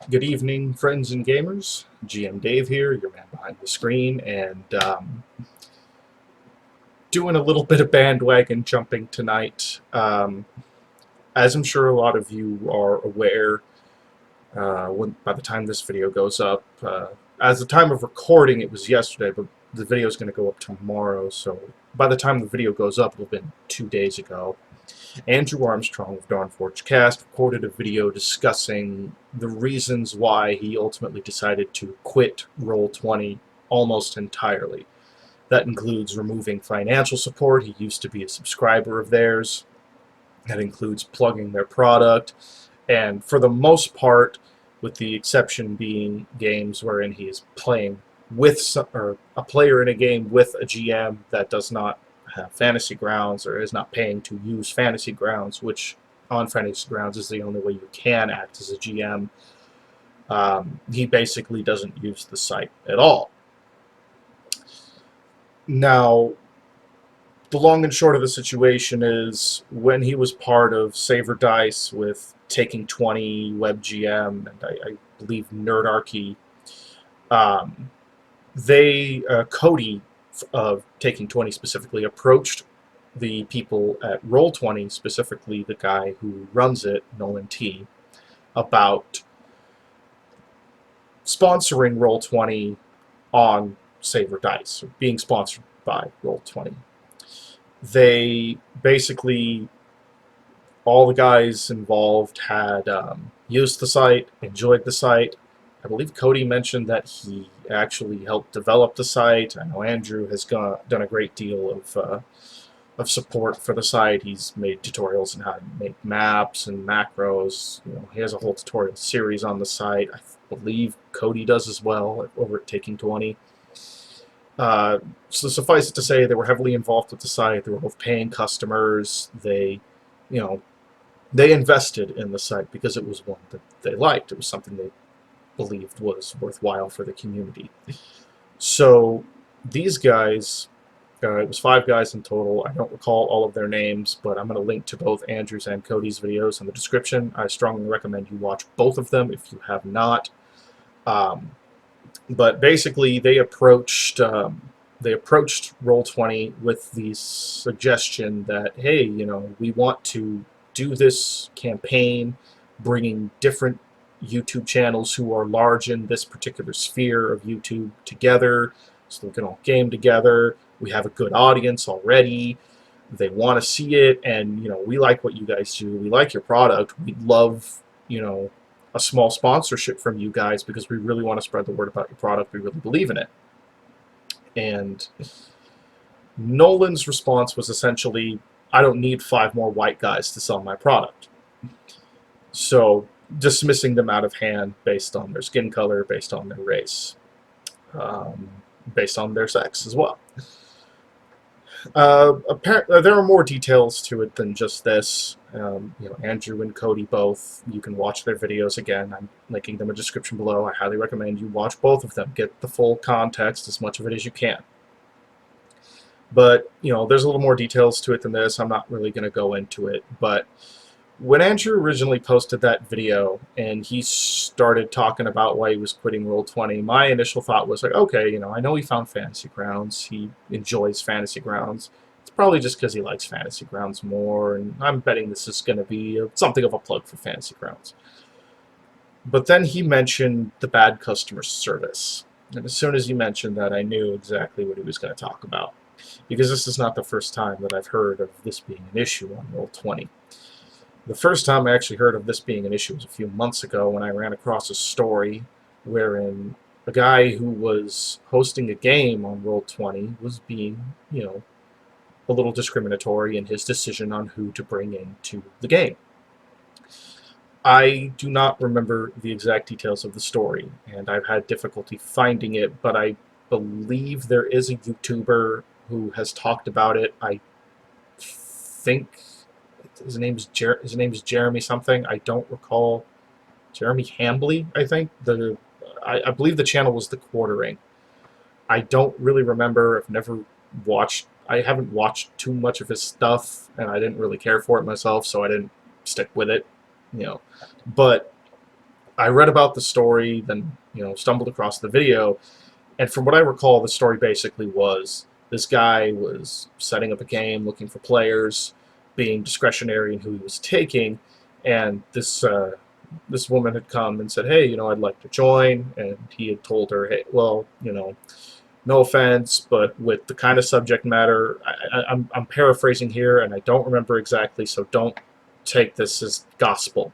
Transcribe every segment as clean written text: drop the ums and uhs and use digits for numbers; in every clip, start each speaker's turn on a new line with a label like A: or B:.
A: Good evening, friends and gamers. GM Dave here, your man behind the screen, and doing a little bit of bandwagon jumping tonight. As I'm sure a lot of you are aware, by the time this video goes up, as the time of recording, it was yesterday, but the video is going to go up tomorrow, so by the time the video goes up, it'll have been 2 days ago. Andrew Armstrong of Dawnforged Cast recorded a video discussing the reasons why he ultimately decided to quit Roll20 almost entirely. That includes removing financial support. He used to be a subscriber of theirs. That includes plugging their product. And for the most part, with the exception being games wherein he is playing with or a player in a game with a GM that does not have fantasy grounds or is not paying to use fantasy grounds, which on fantasy grounds is the only way you can act as a GM. He basically doesn't use the site at all. Now, the long and short of the situation is when he was part of Saver Dice with Taking20, WebGM, and I believe Nerdarchy, um, Cody of Taking20 specifically approached the people at Roll20, specifically the guy who runs it, Nolan T, about sponsoring Roll20 on Saver Dice, or being sponsored by Roll20. They basically, all the guys involved had used the site, enjoyed the site. I believe Cody mentioned that he actually helped develop the site. I know Andrew has done a great deal of support for the site. He's made tutorials on how to make maps and macros. He has a whole tutorial series on the site. I believe Cody does as well over at Taking20. So suffice it to say, they were heavily involved with the site. They were both paying customers. They invested in the site because it was one that they liked. It was something they believed was worthwhile for the community. So these guys, it was 5 guys in total. I don't recall all of their names, but I'm going to link to both Andrew's and Cody's videos in the description. I strongly recommend you watch both of them if you have not. But basically, they approached Roll20 with the suggestion that, hey, we want to do this campaign, bringing different YouTube channels who are large in this particular sphere of YouTube together, so we can all game together. We have a good audience already. They want to see it, and we like what you guys do. We like your product. We'd love a small sponsorship from you guys because we really want to spread the word about your product. We really believe in it. And Nolan's response was essentially, I don't need 5 more white guys to sell my product. So dismissing them out of hand based on their skin color, based on their race, based on their sex as well. Apparently, there are more details to it than just this. Andrew and Cody both. You can watch their videos again. I'm linking them in the description below. I highly recommend you watch both of them. Get the full context, as much of it as you can. But, there's a little more details to it than this. I'm not really going to go into it. But when Andrew originally posted that video and he started talking about why he was quitting Roll20, my initial thought was like, okay, I know he found Fantasy Grounds. He enjoys Fantasy Grounds. It's probably just because he likes Fantasy Grounds more, and I'm betting this is going to be something of a plug for Fantasy Grounds. But then he mentioned the bad customer service. And as soon as he mentioned that, I knew exactly what he was going to talk about. Because this is not the first time that I've heard of this being an issue on Roll20. The first time I actually heard of this being an issue was a few months ago when I ran across a story wherein a guy who was hosting a game on Roll20 was being, a little discriminatory in his decision on who to bring into the game. I do not remember the exact details of the story, and I've had difficulty finding it, but I believe there is a YouTuber who has talked about it. I think his name is Jeremy something. I don't recall. Jeremy Hambley, I think. I believe the channel was The Quartering. I don't really remember. I haven't watched too much of his stuff, and I didn't really care for it myself, so I didn't stick with it. But I read about the story, then stumbled across the video, and from what I recall, the story basically was this guy was setting up a game, looking for players, being discretionary in who he was taking, and this woman had come and said, "Hey, I'd like to join," and he had told her, "Hey, well, no offense, but with the kind of subject matter, I'm paraphrasing here, and I don't remember exactly, so don't take this as gospel."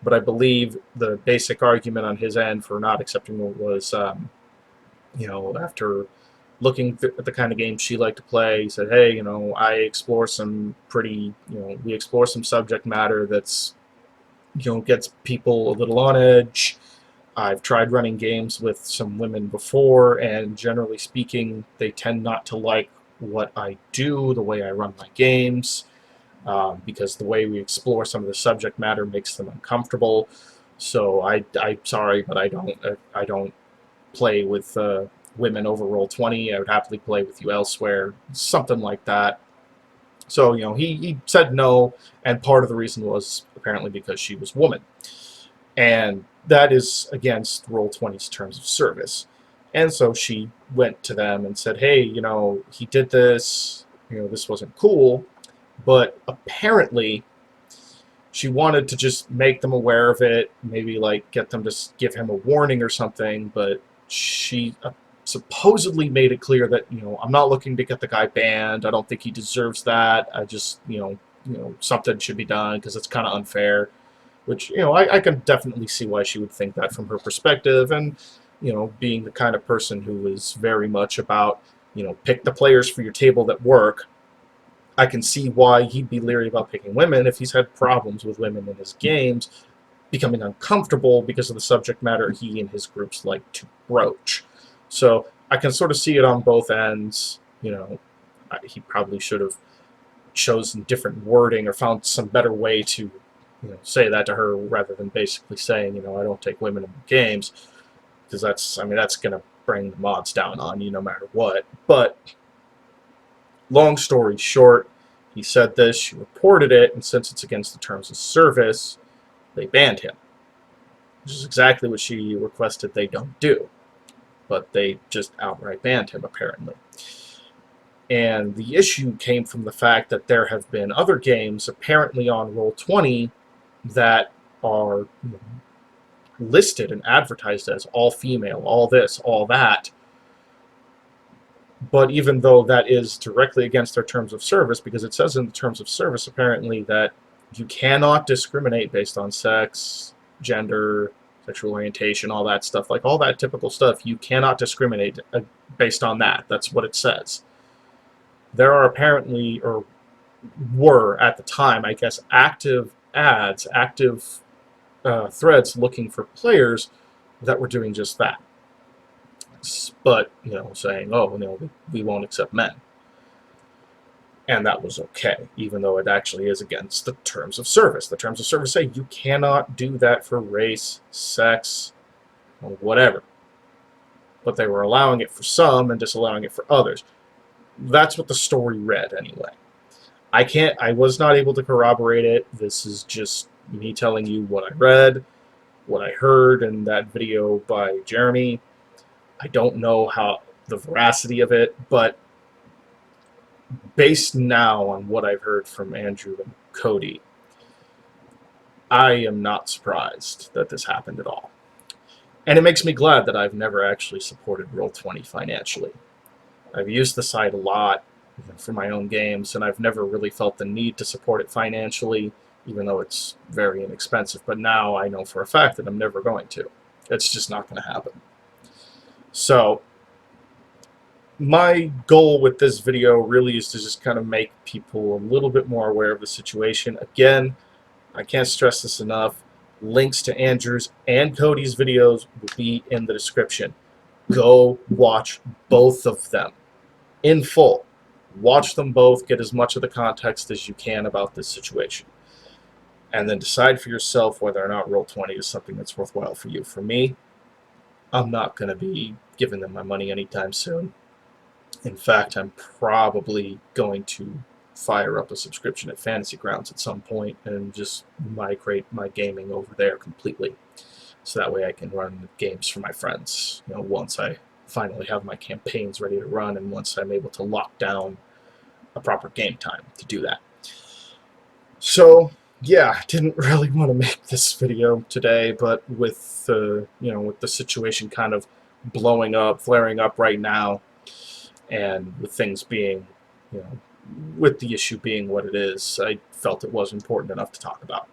A: But I believe the basic argument on his end for not accepting it was, after looking at the kind of games she liked to play, he said, "Hey, I explore some pretty, we explore some subject matter that's, gets people a little on edge. I've tried running games with some women before, and generally speaking, they tend not to like what I do, the way I run my games, because the way we explore some of the subject matter makes them uncomfortable. So I'm sorry, but I don't play with women over Roll20. I would happily play with you elsewhere, something like that." So he said no, and part of the reason was apparently because she was a woman. And that is against Roll20's terms of service. And so she went to them and said, "Hey, he did this, this wasn't cool." But apparently, she wanted to just make them aware of it, maybe like get them to give him a warning or something. But she supposedly made it clear that, "I'm not looking to get the guy banned. I don't think he deserves that. I just, something should be done because it's kind of unfair." Which, I can definitely see why she would think that from her perspective. And, being the kind of person who is very much about, pick the players for your table that work, I can see why he'd be leery about picking women if he's had problems with women in his games, becoming uncomfortable because of the subject matter he and his groups like to broach. So I can sort of see it on both ends. He probably should have chosen different wording or found some better way to say that to her rather than basically saying, "I don't take women in games," because that's going to bring the mods down on you no matter what. But long story short, he said this, she reported it, and since it's against the terms of service, they banned him, which is exactly what she requested they don't do. But they just outright banned him, apparently. And the issue came from the fact that there have been other games, apparently on Roll20, that are listed and advertised as all female, all this, all that. But even though that is directly against their terms of service, because it says in the terms of service apparently that you cannot discriminate based on sex, gender, sexual orientation, all that stuff, like all that typical stuff, you cannot discriminate based on that. That's what it says. There are apparently, or were at the time, I guess, active ads, active threads looking for players that were doing just that. But, saying, "Oh, we won't accept men." And that was okay, even though it actually is against the terms of service. The terms of service say you cannot do that for race, sex, or whatever. But they were allowing it for some and disallowing it for others. That's what the story read, anyway. I was not able to corroborate it. This is just me telling you what I read, what I heard in that video by Jeremy. I don't know how the veracity of it, but based now on what I've heard from Andrew and Cody, I am not surprised that this happened at all. And it makes me glad that I've never actually supported Roll20 financially. I've used the site a lot for my own games, and I've never really felt the need to support it financially, even though it's very inexpensive. But now I know for a fact that I'm never going to. It's just not going to happen. So my goal with this video really is to just kind of make people a little bit more aware of the situation. Again, I can't stress this enough. Links to Andrew's and Cody's videos will be in the description. Go watch both of them in full. Watch them both, get as much of the context as you can about this situation. And then decide for yourself whether or not Roll20 is something that's worthwhile for you. For me, I'm not going to be giving them my money anytime soon. In fact, I'm probably going to fire up a subscription at Fantasy Grounds at some point and just migrate my gaming over there completely. so that way I can run games for my friends, once I finally have my campaigns ready to run and once I'm able to lock down a proper game time to do that. So yeah, I didn't really want to make this video today, but with with the situation kind of blowing up, flaring up right now, and with things being, with the issue being what it is, I felt it was important enough to talk about,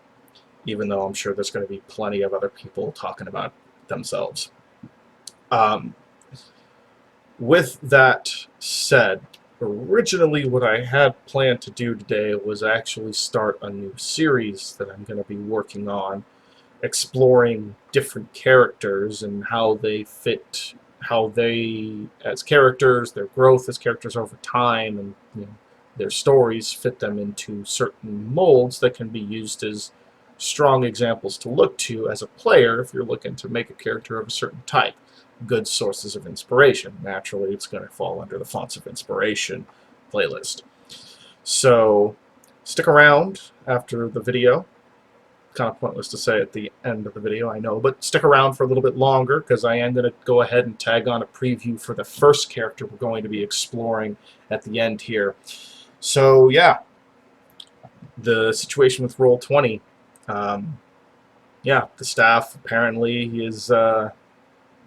A: even though I'm sure there's going to be plenty of other people talking about themselves. With that said, originally what I had planned to do today was actually start a new series that I'm going to be working on, exploring different characters and how they fit, how they, as characters, their growth as characters over time, and their stories fit them into certain molds that can be used as strong examples to look to as a player if you're looking to make a character of a certain type. Good sources of inspiration. Naturally, it's going to fall under the Fonts of Inspiration playlist. So stick around after the video. Kind of pointless to say at the end of the video, I know, but stick around for a little bit longer because I am going to go ahead and tag on a preview for the first character we're going to be exploring at the end here. So yeah, the situation with Roll20. Yeah, the staff apparently is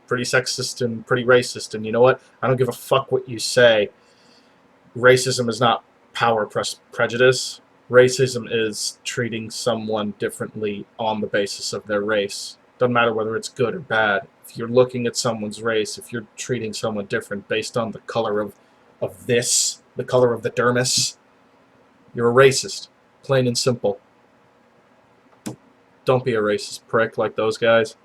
A: pretty sexist and pretty racist, and you know what? I don't give a fuck what you say. Racism is not power prejudice. Racism is treating someone differently on the basis of their race. Doesn't matter whether it's good or bad. If you're looking at someone's race, if you're treating someone different based on the color of the color of the dermis, you're a racist. Plain and simple. Don't be a racist prick like those guys.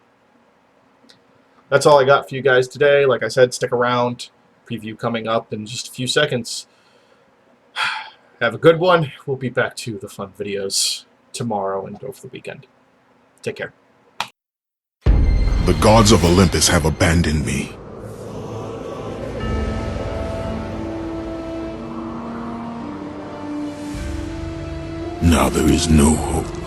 A: That's all I got for you guys today. Like I said, stick around. Preview coming up in just a few seconds. Have a good one. We'll be back to the fun videos tomorrow and over the weekend. Take care.
B: The gods of Olympus have abandoned me. Now there is no hope.